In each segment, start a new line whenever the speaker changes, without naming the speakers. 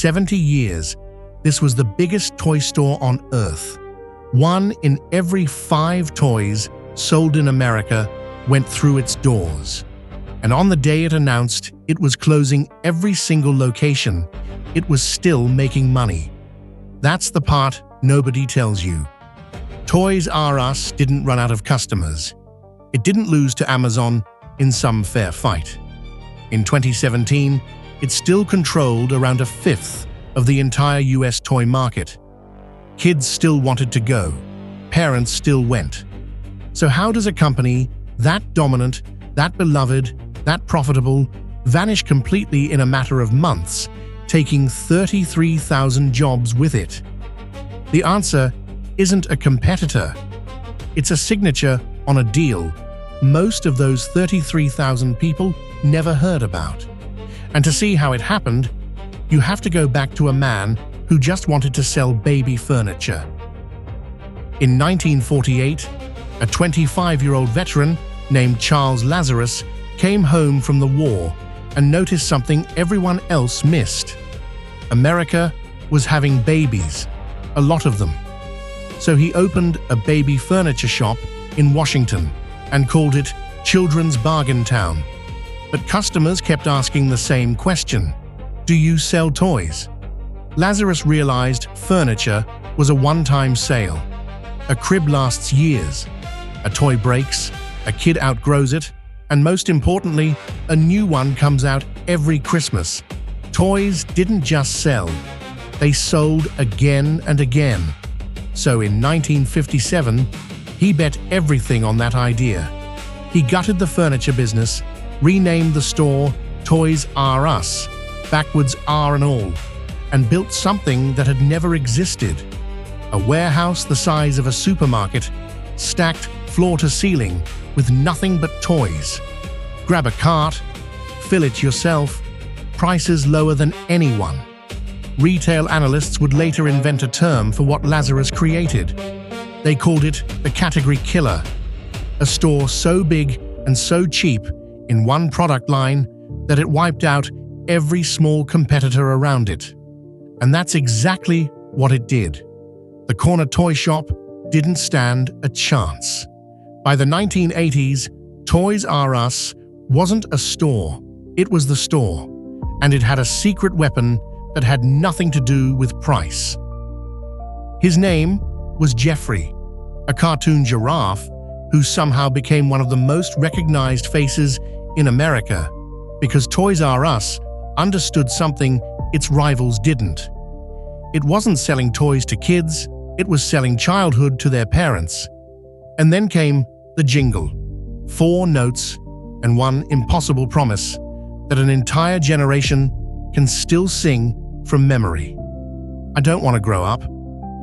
70 years, this was the biggest toy store on Earth. 1 in every 5 toys sold in America went through its doors. And on the day it announced it was closing every single location, it was still making money. That's the part nobody tells you. Toys R Us didn't run out of customers. It didn't lose to Amazon in some fair fight. In 2017, it still controlled around 1/5 of the entire US toy market. Kids still wanted to go. Parents still went. So how does a company that dominant, that beloved, that profitable, vanish completely in a matter of months, taking 33,000 jobs with it? The answer isn't a competitor. It's a signature on a deal most of those 33,000 people never heard about. And to see how it happened, you have to go back to a man who just wanted to sell baby furniture. In 1948, a 25-year-old veteran named Charles Lazarus came home from the war and noticed something everyone else missed. America was having babies, a lot of them. So he opened a baby furniture shop in Washington and called it Children's Bargain Town. But customers kept asking the same question: do you sell toys? Lazarus realized furniture was a one-time sale. A crib lasts years. A toy breaks, a kid outgrows it, and most importantly, a new one comes out every Christmas. Toys didn't just sell, they sold again and again. So in 1957, he bet everything on that idea. He gutted the furniture business, renamed the store Toys R Us, backwards R and all, and built something that had never existed. A warehouse the size of a supermarket, stacked floor to ceiling with nothing but toys. Grab a cart, fill it yourself, prices lower than anyone. Retail analysts would later invent a term for what Lazarus created. They called it the category killer, a store so big and so cheap in one product line that it wiped out every small competitor around it. And that's exactly what it did. The corner toy shop didn't stand a chance. By the 1980s, Toys R Us wasn't a store, it was the store, and it had a secret weapon that had nothing to do with price. His name was Jeffrey, a cartoon giraffe who somehow became one of the most recognized faces in America because Toys R Us understood something its rivals didn't. It wasn't selling toys to kids, it was selling childhood to their parents. And then came the jingle, 4 notes and one impossible promise that an entire generation can still sing from memory. I don't want to grow up.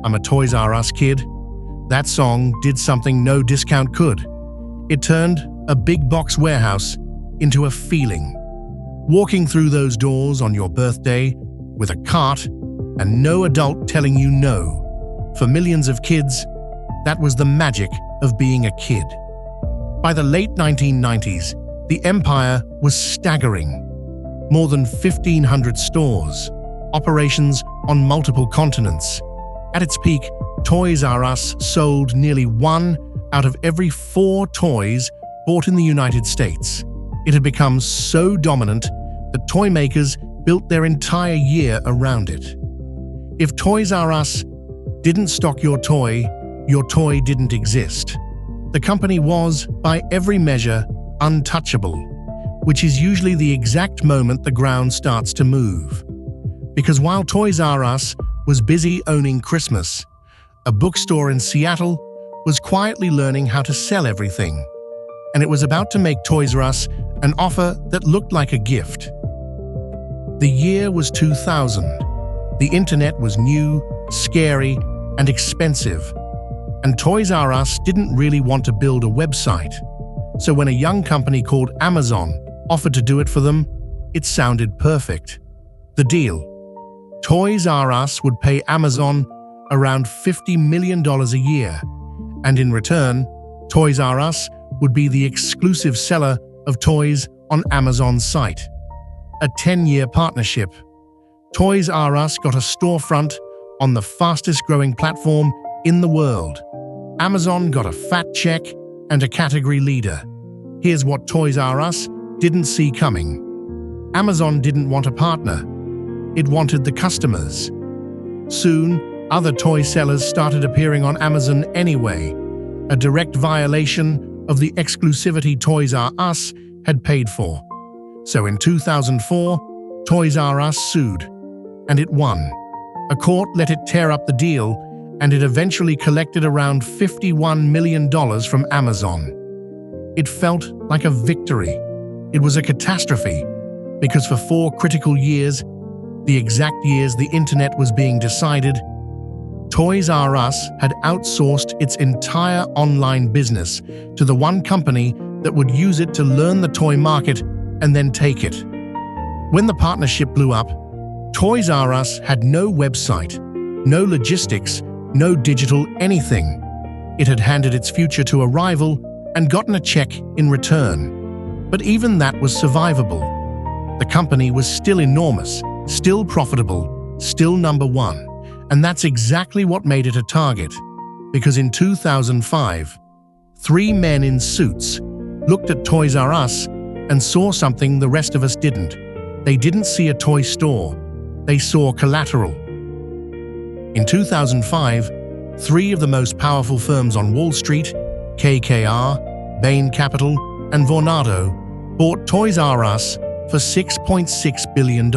I'm a Toys R Us kid. That song did something no discount could. It turned a big box warehouse into a feeling. Walking through those doors on your birthday with a cart and no adult telling you no. For millions of kids, that was the magic of being a kid. By the late 1990s, the empire was staggering. More than 1,500 stores, operations on multiple continents. At its peak, Toys R Us sold nearly 1 out of every 4 toys bought in the United States. It had become so dominant that toy makers built their entire year around it. If Toys R Us didn't stock your toy didn't exist. The company was, by every measure, untouchable, which is usually the exact moment the ground starts to move. Because while Toys R Us was busy owning Christmas, a bookstore in Seattle was quietly learning how to sell everything. And it was about to make Toys R Us an offer that looked like a gift. The year was 2000. The internet was new, scary, and expensive. And Toys R Us didn't really want to build a website. So when a young company called Amazon offered to do it for them, it sounded perfect. The deal: Toys R Us would pay Amazon around $50 million a year, and in return, Toys R Us would be the exclusive seller of toys on Amazon's site. A 10-year partnership. Toys R Us got a storefront on the fastest-growing platform in the world. Amazon got a fat check and a category leader. Here's what Toys R Us didn't see coming. Amazon didn't want a partner. It wanted the customers. Soon, other toy sellers started appearing on Amazon anyway, a direct violation of the exclusivity Toys R Us had paid for. So in 2004, Toys R Us sued, and it won. A court let it tear up the deal, and it eventually collected around $51 million from Amazon. It felt like a victory. It was a catastrophe, because for 4 critical years, the exact years the internet was being decided, Toys R Us had outsourced its entire online business to the one company that would use it to learn the toy market and then take it. When the partnership blew up, Toys R Us had no website, no logistics, no digital anything. It had handed its future to a rival and gotten a check in return. But even that was survivable. The company was still enormous, still profitable, still number one. And that's exactly what made it a target. Because in 2005, 3 men in suits looked at Toys R Us and saw something the rest of us didn't. They didn't see a toy store. They saw collateral. In 2005, 3 of the most powerful firms on Wall Street, KKR, Bain Capital, and Vornado, bought Toys R Us for $6.6 billion.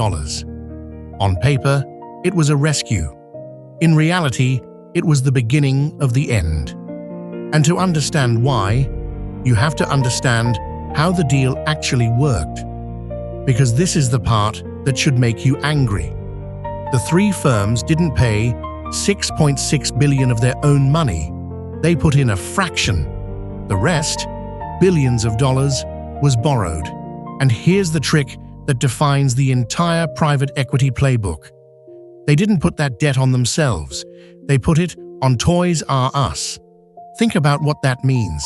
On paper, it was a rescue. In reality, it was the beginning of the end. And to understand why, you have to understand how the deal actually worked. Because this is the part that should make you angry. The 3 firms didn't pay $6.6 billion of their own money. They put in a fraction. The rest, billions of dollars, was borrowed. And here's the trick that defines the entire private equity playbook. They didn't put that debt on themselves. They put it on Toys R Us. Think about what that means.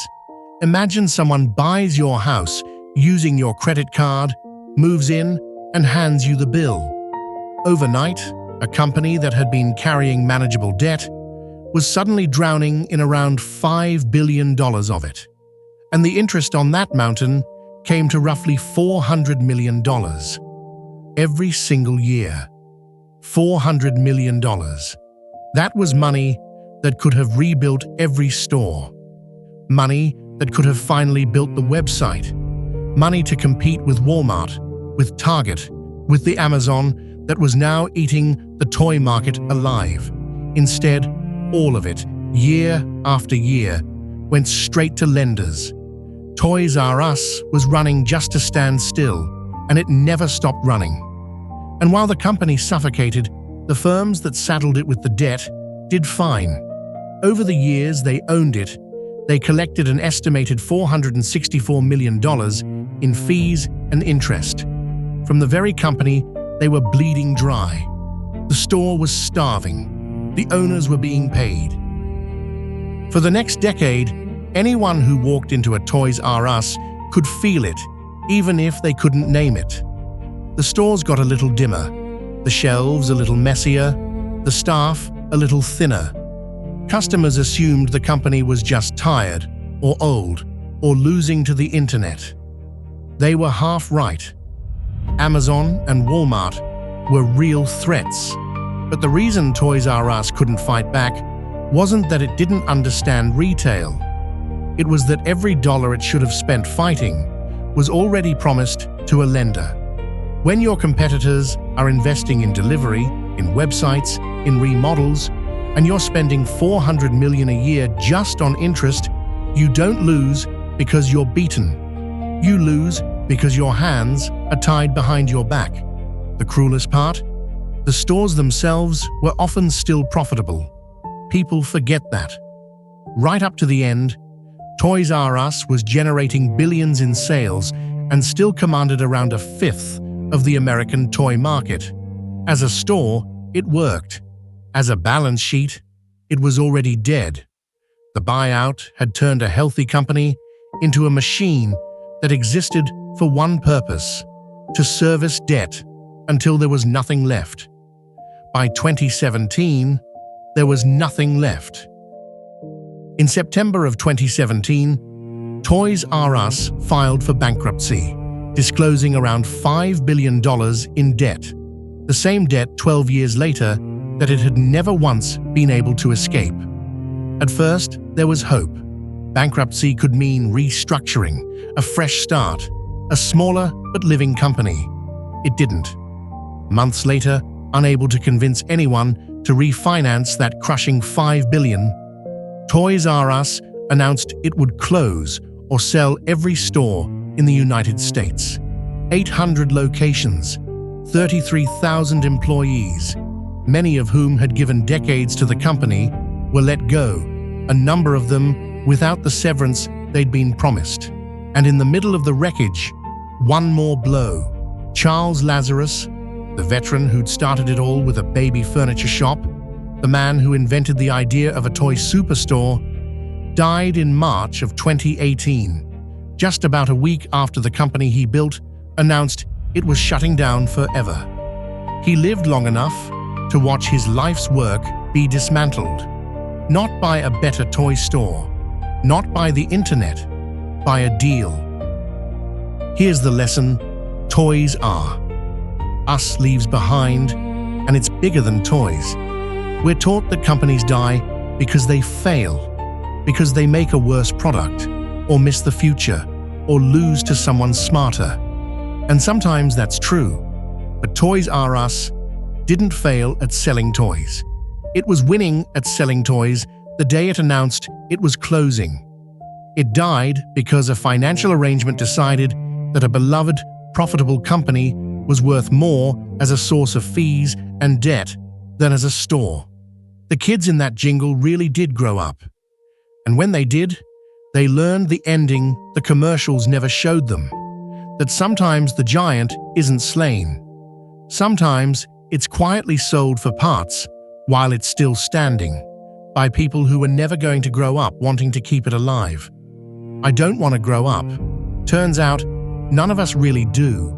Imagine someone buys your house using your credit card, moves in, and hands you the bill. Overnight, a company that had been carrying manageable debt was suddenly drowning in around $5 billion of it. And the interest on that mountain came to roughly $400 million. Every single year. $400 million. That was money that could have rebuilt every store. Money that could have finally built the website. Money to compete with Walmart, with Target, with the Amazon that was now eating the toy market alive. Instead, all of it, year after year, went straight to lenders. Toys R Us was running just to stand still, and it never stopped running. And while the company suffocated, the firms that saddled it with the debt did fine. Over the years they owned it, they collected an estimated $464 million in fees and interest. From the very company, they were bleeding dry. The store was starving. The owners were being paid. For the next decade, anyone who walked into a Toys R Us could feel it, even if they couldn't name it. The stores got a little dimmer, the shelves a little messier, the staff a little thinner. Customers assumed the company was just tired, or old, or losing to the internet. They were half right. Amazon and Walmart were real threats. But the reason Toys R Us couldn't fight back wasn't that it didn't understand retail. It was that every dollar it should have spent fighting was already promised to a lender. When your competitors are investing in delivery, in websites, in remodels, and you're spending $400 million a year just on interest, you don't lose because you're beaten. You lose because your hands are tied behind your back. The cruelest part? The stores themselves were often still profitable. People forget that. Right up to the end, Toys R Us was generating billions in sales and still commanded around 1/5 of the American toy market. As a store, it worked. As a balance sheet, it was already dead. The buyout had turned a healthy company into a machine that existed for one purpose: to service debt until there was nothing left. By 2017, there was nothing left. In September of 2017, Toys R Us filed for bankruptcy, disclosing around $5 billion in debt, the same debt 12 years later that it had never once been able to escape. At first, there was hope. Bankruptcy could mean restructuring, a fresh start, a smaller but living company. It didn't. Months later, unable to convince anyone to refinance that crushing $5 billion, Toys R Us announced it would close or sell every store in the United States. 800 locations, 33,000 employees, many of whom had given decades to the company, were let go, a number of them without the severance they'd been promised. And in the middle of the wreckage, one more blow. Charles Lazarus, the veteran who'd started it all with a baby furniture shop, the man who invented the idea of a toy superstore, died in March of 2018, just about a week after the company he built announced it was shutting down forever. He lived long enough to watch his life's work be dismantled, not by a better toy store, not by the internet, by a deal. Here's the lesson Toys R Us leaves behind, and it's bigger than toys. We're taught that companies die because they fail, because they make a worse product, or miss the future, or lose to someone smarter. And sometimes that's true, but Toys R Us didn't fail at selling toys. It was winning at selling toys the day it announced it was closing. It died because a financial arrangement decided that a beloved, profitable company was worth more as a source of fees and debt than as a store. The kids in that jingle really did grow up. And when they did, they learned the ending the commercials never showed them, that sometimes the giant isn't slain. Sometimes it's quietly sold for parts while it's still standing, by people who were never going to grow up wanting to keep it alive. I don't want to grow up. Turns out, none of us really do.